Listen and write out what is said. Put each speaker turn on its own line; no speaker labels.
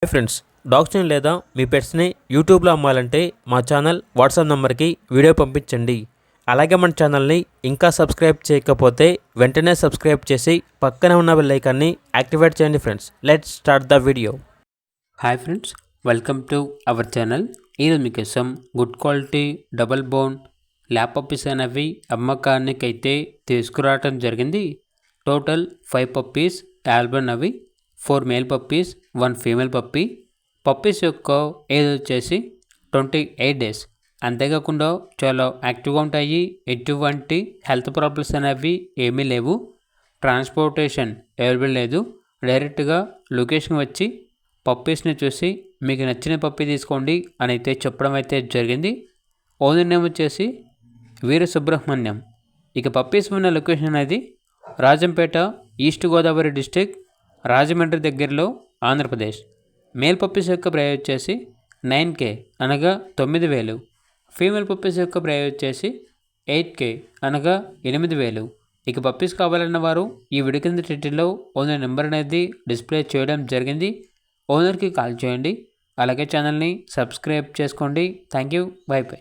Hi friends, డాగ్స్ని లేదా మీ పెట్స్ని యూట్యూబ్లో అమ్మాలంటే మా ఛానల్ వాట్సాప్ నెంబర్కి వీడియో పంపించండి. అలాగే మన ఛానల్ని ఇంకా సబ్స్క్రైబ్ చేయకపోతే వెంటనే సబ్స్క్రైబ్ చేసి పక్కనే ఉన్న బెల్ ఐకాన్ని యాక్టివేట్ చేయండి. Friends, let's start the video.
Hi friends, welcome to our channel. ఈరోజు మీకోసం good quality double bone lap puppies అనేవి అమ్మకానికి అయితే తీసుకురావటం జరిగింది. టోటల్ 5 పప్పీస్ ఆల్బన్ అవి 4 male puppies 1 female puppy. Puppies యొక్క ఏజ్ వచ్చేసి 28 డేస్. అంతేకాకుండా చాలా యాక్టివ్గా ఉంటాయి. ఎటువంటి హెల్త్ ప్రాబ్లమ్స్ అనేవి ఏమీ లేవు. ట్రాన్స్పోర్టేషన్ అవైలబుల్ లేదు. డైరెక్ట్గా లొకేషన్ వచ్చి పప్పీస్ని చూసి మీకు నచ్చిన పప్పీ తీసుకోండి అని అయితే చెప్పడం అయితే జరిగింది. ఓనర్ నేమ్ వచ్చేసి వీర సుబ్రహ్మణ్యం. ఇక పప్పీస్ ఉన్న లొకేషన్ అనేది రాజంపేట, ఈస్ట్ గోదావరి డిస్టిక్, రాజమండ్రి దగ్గరలో, ఆంధ్రప్రదేశ్. మేల్ పప్పీస్ యొక్క ప్రైస్ వచ్చేసి 9K అనగా 9,000. ఫీమేల్ పప్పీస్ యొక్క ప్రైస్ వచ్చేసి 8K అనగా 8,000. ఇక పప్పీస్ కావాలన్న వారు ఈ వీడియో కింద టైటిల్లో ఓనర్ నెంబర్ అనేది డిస్ప్లే చేయడం జరిగింది. ఓనర్కి కాల్ చేయండి. అలాగే ఛానల్ని సబ్స్క్రైబ్ చేసుకోండి. Thank you. By by.